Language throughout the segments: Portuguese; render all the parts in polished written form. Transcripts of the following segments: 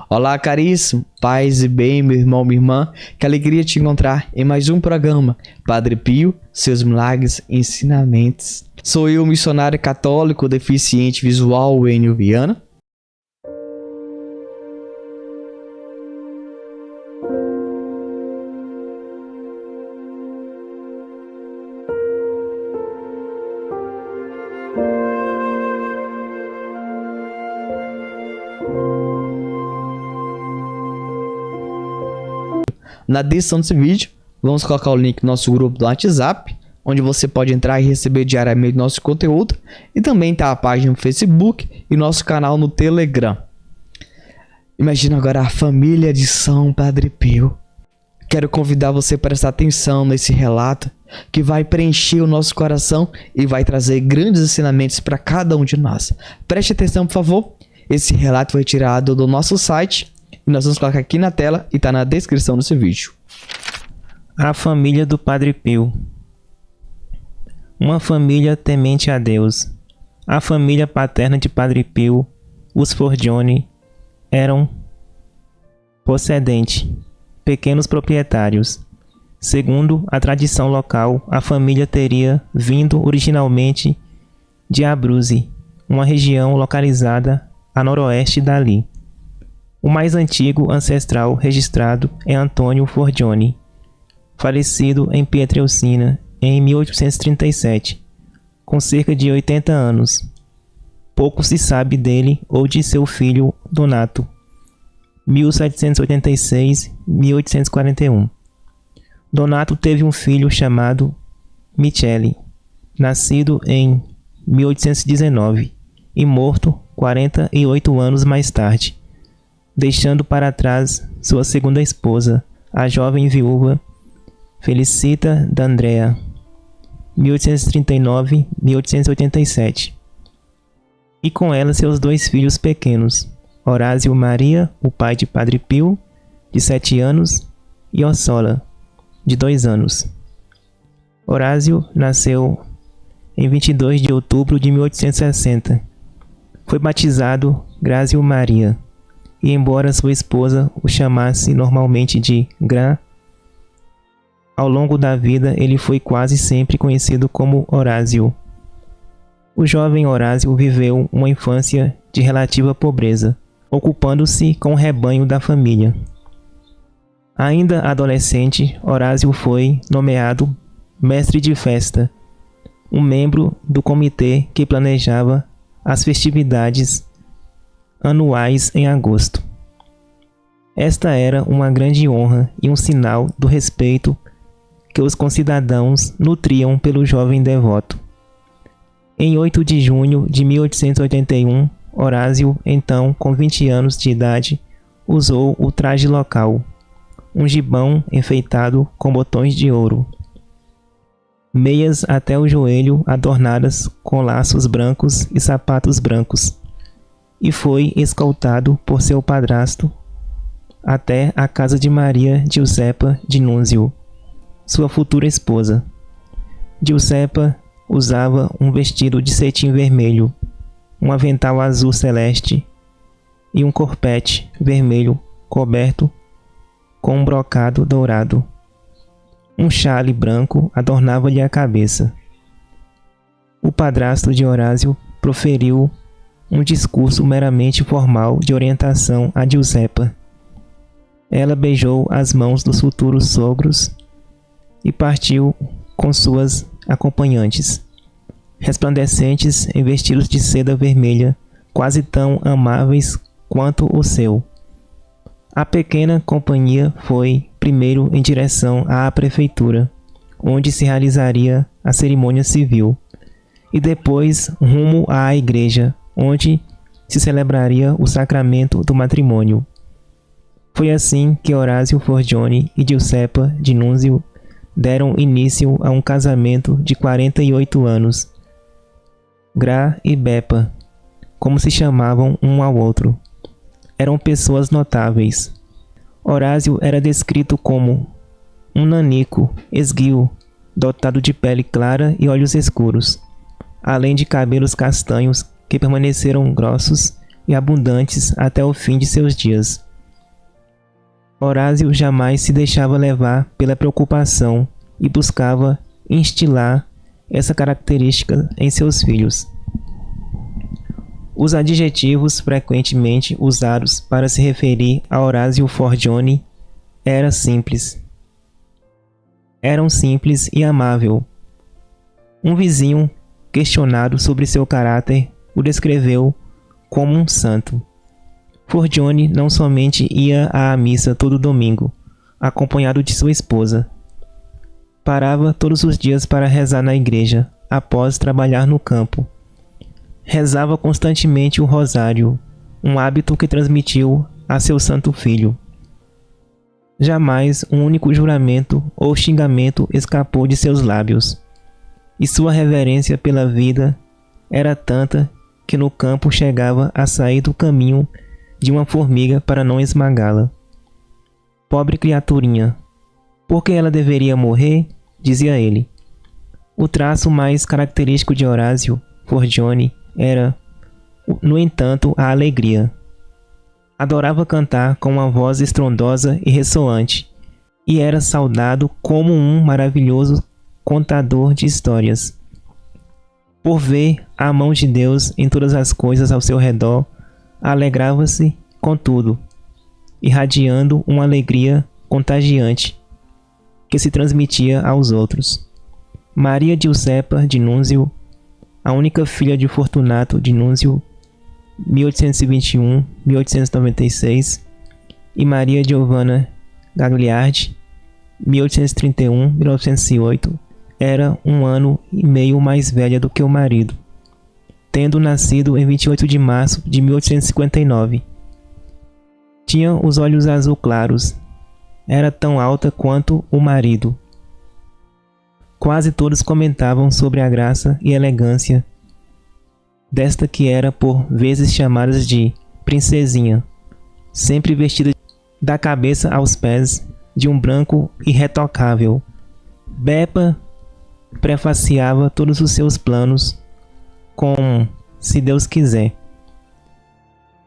Olá, caríssimo, paz e bem, meu irmão, minha irmã, que alegria te encontrar em mais um programa, Padre Pio, seus milagres e ensinamentos. Sou eu, missionário católico deficiente visual, Enio Viana. Na descrição desse vídeo, vamos colocar o link do nosso grupo do WhatsApp, onde você pode entrar e receber diariamente nosso conteúdo, e também tá a página no Facebook e nosso canal no Telegram. Imagina agora a família de São Padre Pio. Quero convidar você para prestar atenção nesse relato que vai preencher o nosso coração e vai trazer grandes ensinamentos para cada um de nós. Preste atenção, por favor. Esse relato foi tirado do nosso site e nós vamos colocar aqui na tela e está na descrição desse vídeo. A família do Padre Pio. Uma família temente a Deus. A família paterna de Padre Pio, os Forgione, eram possedentes, pequenos proprietários. Segundo a tradição local, a família teria vindo originalmente de Abruzzi, uma região localizada a noroeste dali. O mais antigo ancestral registrado é Antônio Forgione, falecido em Pietrelcina em 1837, com cerca de 80 anos. Pouco se sabe dele ou de seu filho Donato, 1786-1841. Donato teve um filho chamado Michele, nascido em 1819 e morto 48 anos mais tarde, deixando para trás sua segunda esposa, a jovem viúva Felicita d'Andrea, 1839-1887, e com ela seus dois filhos pequenos, Horácio Maria, o pai de Padre Pio, de 7 anos, e Ossola, de 2 anos. Horácio nasceu em 22 de outubro de 1860. Foi batizado Grácio Maria, e embora sua esposa o chamasse normalmente de Gra, ao longo da vida ele foi quase sempre conhecido como Horácio. O jovem Horácio viveu uma infância de relativa pobreza, ocupando-se com o rebanho da família. Ainda adolescente, Horácio foi nomeado mestre de festa, um membro do comitê que planejava as festividades anuais em agosto. Esta era uma grande honra e um sinal do respeito que os concidadãos nutriam pelo jovem devoto. Em 8 de junho de 1881, Horácio, então com 20 anos de idade, usou o traje local, um gibão enfeitado com botões de ouro, meias até o joelho adornadas com laços brancos e sapatos brancos, e foi escoltado por seu padrasto até a casa de Maria Giuseppa de Núncio, sua futura esposa. Giuseppa usava um vestido de cetim vermelho, um avental azul celeste e um corpete vermelho coberto com um brocado dourado. Um chale branco adornava-lhe a cabeça. O padrasto de Horácio proferiu um discurso meramente formal de orientação a Giuseppa. Ela beijou as mãos dos futuros sogros e partiu com suas acompanhantes, resplandecentes em vestidos de seda vermelha, quase tão amáveis quanto o seu. A pequena companhia foi primeiro em direção à prefeitura, onde se realizaria a cerimônia civil, e depois rumo à igreja, onde se celebraria o sacramento do matrimônio. Foi assim que Horácio Forgione e Giuseppa de Núncio deram início a um casamento de 48 anos. Gra e Beppa, como se chamavam um ao outro, eram pessoas notáveis. Horácio era descrito como um nanico, esguio, dotado de pele clara e olhos escuros, além de cabelos castanhos que permaneceram grossos e abundantes até o fim de seus dias. Horácio jamais se deixava levar pela preocupação e buscava instilar essa característica em seus filhos. Os adjetivos frequentemente usados para se referir a Horácio Forgione eram simples e amável. Um vizinho, questionado sobre seu caráter, o descreveu como um santo. Forgione não somente ia à missa todo domingo, acompanhado de sua esposa. Parava todos os dias para rezar na igreja, após trabalhar no campo. Rezava constantemente o rosário, um hábito que transmitiu a seu santo filho. Jamais um único juramento ou xingamento escapou de seus lábios, e sua reverência pela vida era tanta que no campo chegava a sair do caminho de uma formiga para não esmagá-la. Pobre criaturinha, por que ela deveria morrer? Dizia ele. O traço mais característico de Horácio Forgione era, no entanto, a alegria. Adorava cantar com uma voz estrondosa e ressoante, e era saudado como um maravilhoso contador de histórias. Por ver a mão de Deus em todas as coisas ao seu redor, alegrava-se com tudo, irradiando uma alegria contagiante que se transmitia aos outros. Maria Giuseppa de Nunzio, a única filha de Fortunato de Nunzio, 1821-1896, e Maria Giovanna Gagliardi, 1831-1908, era 1 ano e meio mais velha do que o marido, tendo nascido em 28 de março de 1859. Tinha os olhos azul claros, era tão alta quanto o marido. Quase todos comentavam sobre a graça e elegância desta que era por vezes chamada de princesinha, sempre vestida da cabeça aos pés de um branco irretocável. Beppa prefaciava todos os seus planos com "se Deus quiser".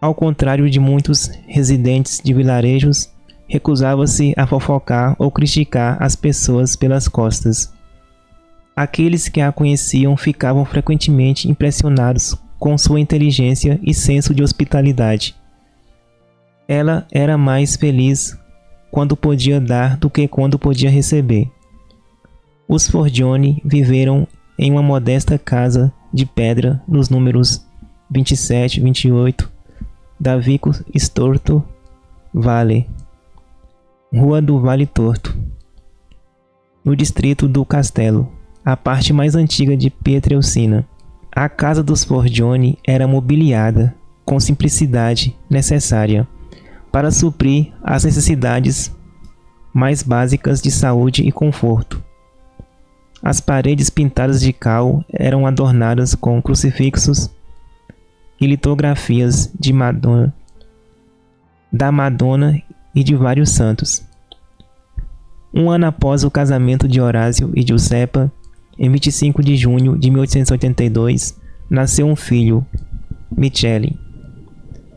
Ao contrário de muitos residentes de vilarejos, recusava-se a fofocar ou criticar as pessoas pelas costas. Aqueles que a conheciam ficavam frequentemente impressionados com sua inteligência e senso de hospitalidade. Ela era mais feliz quando podia dar do que quando podia receber. Os Forgione viveram em uma modesta casa de pedra nos números 27 e 28 da Vico Storto Vale, Rua do Vale Torto, no distrito do Castelo, a parte mais antiga de Pietrelcina. A casa dos Forgione era mobiliada com simplicidade necessária para suprir as necessidades mais básicas de saúde e conforto. As paredes pintadas de cal eram adornadas com crucifixos e litografias da Madonna e de vários santos. Um ano após o casamento de Horácio e Giuseppa, em 25 de junho de 1882, nasceu um filho, Michele.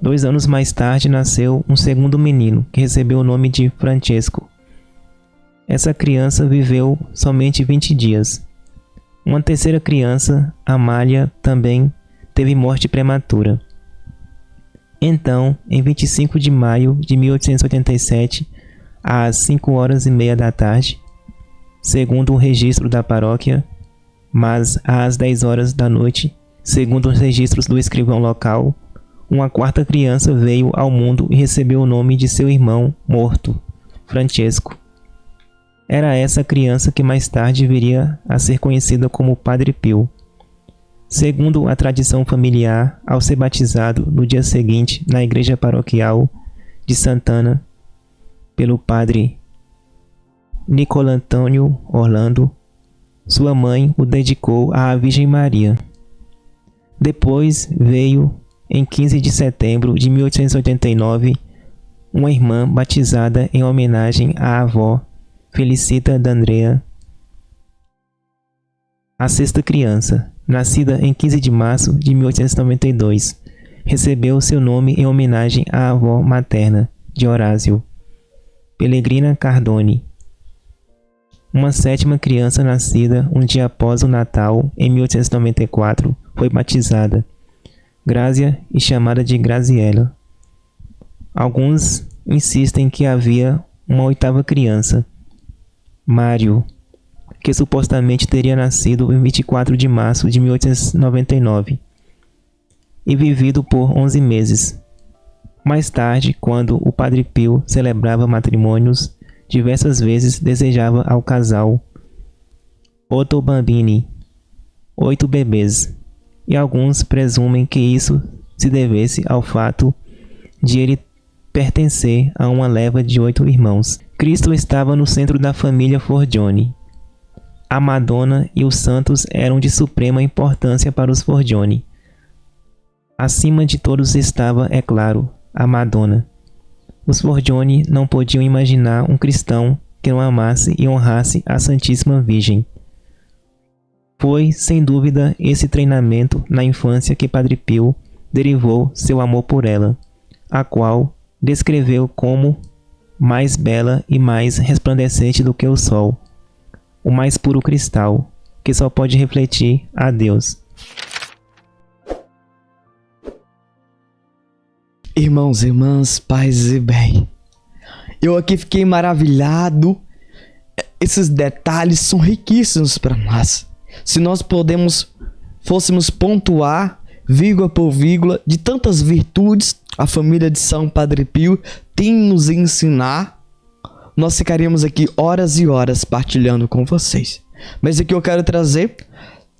2 anos mais tarde nasceu um segundo menino, que recebeu o nome de Francesco. Essa criança viveu somente 20 dias. Uma terceira criança, Amália, também teve morte prematura. Então, em 25 de maio de 1887, às 5h30 da tarde, segundo o registro da paróquia, mas às 10 horas da noite, segundo os registros do escrivão local, uma quarta criança veio ao mundo e recebeu o nome de seu irmão morto, Francesco. Era essa criança que mais tarde viria a ser conhecida como Padre Pio. Segundo a tradição familiar, ao ser batizado no dia seguinte na igreja paroquial de Sant'Anna pelo padre Nicolantônio Orlando, sua mãe o dedicou à Virgem Maria. Depois veio, em 15 de setembro de 1889, uma irmã batizada em homenagem à avó Felicita D'Andrea. A sexta criança, nascida em 15 de março de 1892, recebeu seu nome em homenagem à avó materna de Horácio. Pellegrina Cardone. Uma sétima criança nascida um dia após o Natal, em 1894, foi batizada Grazia e chamada de Graziella. Alguns insistem que havia uma oitava criança, Mário, que supostamente teria nascido em 24 de março de 1899 e vivido por 11 meses. Mais tarde, quando o Padre Pio celebrava matrimônios, diversas vezes desejava ao casal Otto Bambini 8 bebês, e alguns presumem que isso se devesse ao fato de ele pertencer a uma leva de 8 irmãos. Cristo estava no centro da família Forgione. A Madonna e os santos eram de suprema importância para os Forgione. Acima de todos estava, é claro, a Madonna. Os Forgione não podiam imaginar um cristão que não amasse e honrasse a Santíssima Virgem. Foi, sem dúvida, esse treinamento na infância que Padre Pio derivou seu amor por ela, a qual descreveu como mais bela e mais resplandecente do que o sol, o mais puro cristal, que só pode refletir a Deus. Irmãos e irmãs, paz e bem, eu aqui fiquei maravilhado. Esses detalhes são riquíssimos para nós. Se nós fôssemos pontuar, vírgula por vírgula, de tantas virtudes a família de São Padre Pio tem nos ensinar, nós ficaríamos aqui horas e horas partilhando com vocês. Mas aqui eu quero trazer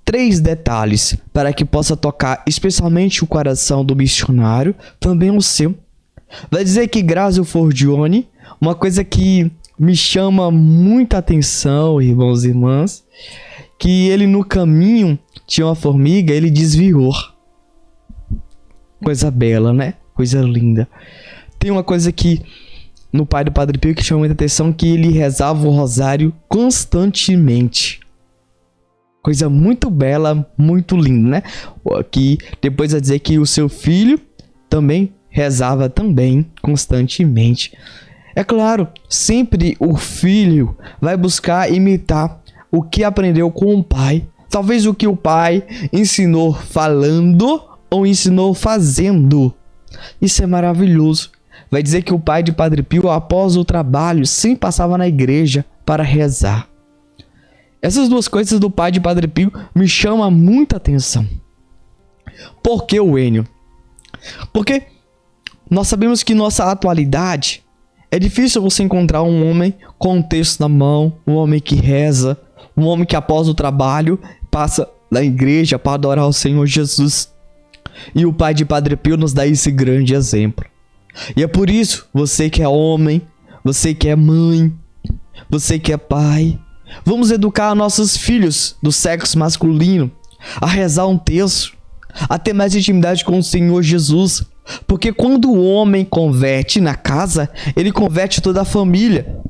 3 detalhes para que possa tocar especialmente o coração do missionário, também o seu. Vai dizer que Grazia Forgione, uma coisa que me chama muita atenção, irmãos e irmãs, que ele no caminho tinha uma formiga, ele desviou. Coisa bela, né? Coisa linda. Tem uma coisa que no pai do Padre Pio que chama muita atenção, que ele rezava o rosário constantemente. Coisa muito bela, muito linda, né? Aqui depois vai dizer que o seu filho também rezava também constantemente. É claro, sempre o filho vai buscar imitar o que aprendeu com o pai. Talvez o que o pai ensinou falando ou ensinou fazendo. Isso é maravilhoso. Vai dizer que o pai de Padre Pio, após o trabalho, sempre passava na igreja para rezar. Essas duas coisas do pai de Padre Pio me chamam muita atenção. Por que o Enio? Porque nós sabemos que nossa atualidade é difícil você encontrar um homem com um texto na mão, um homem que reza, um homem que após o trabalho passa na igreja para adorar o Senhor Jesus. E o pai de Padre Pio nos dá esse grande exemplo. E é por isso, você que é homem, você que é mãe, você que é pai, vamos educar nossos filhos do sexo masculino a rezar um terço, a ter mais intimidade com o Senhor Jesus. Porque quando o homem converte na casa, ele converte toda a família.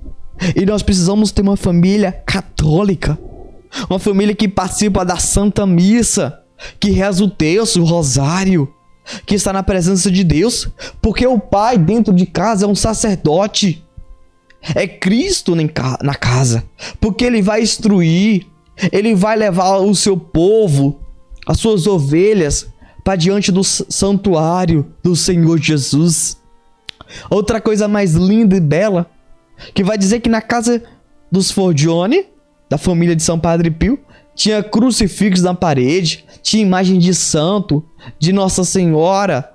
E nós precisamos ter uma família católica, uma família que participa da Santa Missa, que reza o terço, o rosário, que está na presença de Deus. Porque o pai dentro de casa é um sacerdote, é Cristo na casa. Porque ele vai instruir, ele vai levar o seu povo, as suas ovelhas, para diante do santuário do Senhor Jesus. Outra coisa mais linda e bela, que vai dizer que na casa dos Forgione, da família de São Padre Pio, tinha crucifixos na parede, tinha imagem de santo, de Nossa Senhora.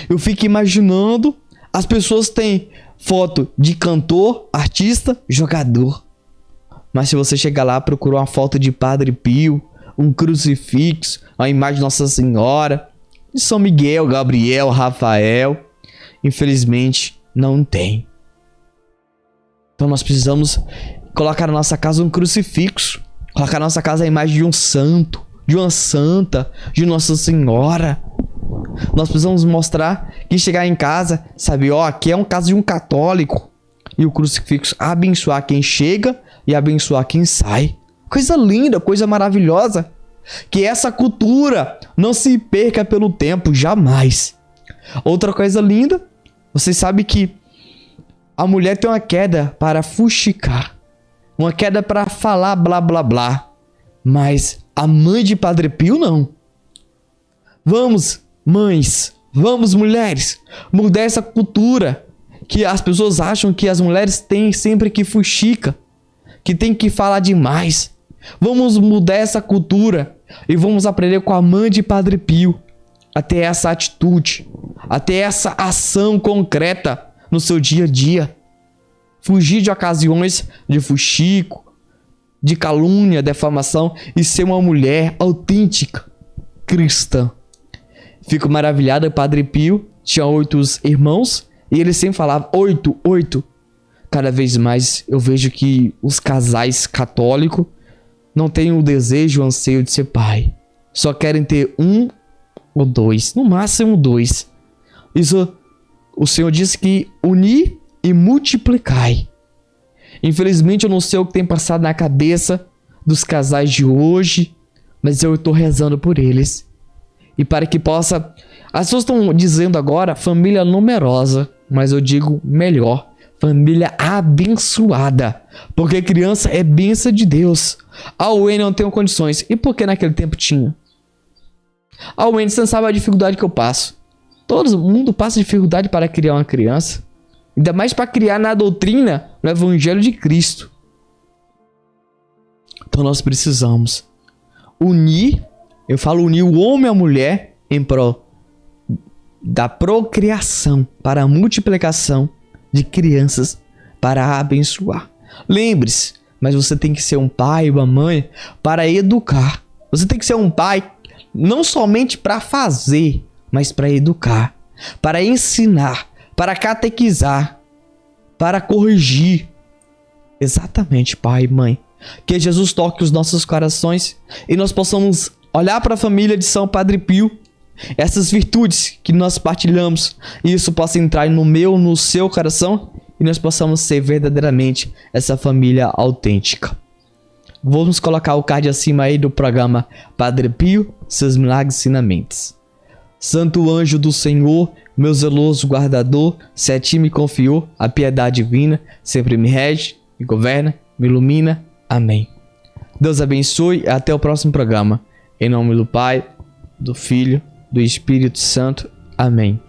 Eu fico imaginando, as pessoas têm foto de cantor, artista, jogador. Mas se você chegar lá e procurar uma foto de Padre Pio, um crucifixo, a imagem de Nossa Senhora, de São Miguel, Gabriel, Rafael, infelizmente não tem. Então nós precisamos colocar na nossa casa um crucifixo, colocar na nossa casa a imagem de um santo, de uma santa, de Nossa Senhora. Nós precisamos mostrar que chegar em casa, sabe, aqui é um caso de um católico, e o crucifixo abençoar quem chega e abençoar quem sai. Coisa linda, coisa maravilhosa. Que essa cultura não se perca pelo tempo, jamais. Outra coisa linda, vocês sabem que a mulher tem uma queda para fuxicar, uma queda para falar blá blá blá, mas a mãe de Padre Pio não. Vamos, mães, vamos, mulheres, mudar essa cultura que as pessoas acham que as mulheres têm sempre que fuxica, que tem que falar demais. Vamos mudar essa cultura e vamos aprender com a mãe de Padre Pio a ter essa atitude, a ter essa ação concreta no seu dia a dia. Fugir de ocasiões de fuxico, de calúnia, defamação e ser uma mulher autêntica, cristã. Fico maravilhado, Padre Pio tinha 8 irmãos e ele sempre falava 8. Cada vez mais eu vejo que os casais católicos não têm o desejo, o anseio de ser pai. Só querem ter 1 ou 2, no máximo 2. Isso, o Senhor disse que unir e multiplicai. Infelizmente eu não sei o que tem passado na cabeça dos casais de hoje, mas eu estou rezando por eles. E para que possa... As pessoas estão dizendo agora família numerosa, mas eu digo melhor, família abençoada. Porque criança é bênção de Deus. A Wayne não tem condições. E por que naquele tempo tinha? A Wayne, você não sabe a dificuldade que eu passo. Todo mundo passa dificuldade para criar uma criança. Ainda mais para criar na doutrina, no Evangelho de Cristo. Então nós precisamos unir, eu falo unir o homem e a mulher em prol da procriação, para a multiplicação de crianças, para abençoar. Lembre-se, mas você tem que ser um pai, uma mãe, para educar. Você tem que ser um pai não somente para fazer, mas para educar, para ensinar, para catequizar, para corrigir. Exatamente, pai e mãe. Que Jesus toque os nossos corações e nós possamos olhar para a família de São Padre Pio, essas virtudes que nós partilhamos, e isso possa entrar no meu, no seu coração, e nós possamos ser verdadeiramente essa família autêntica. Vamos colocar o card acima aí do programa Padre Pio, seus milagres e ensinamentos. Santo anjo do Senhor, meu zeloso guardador, se a ti me confiou a piedade divina, sempre me rege, me governa, me ilumina. Amém. Deus abençoe e até o próximo programa. Em nome do Pai, do Filho, do Espírito Santo. Amém.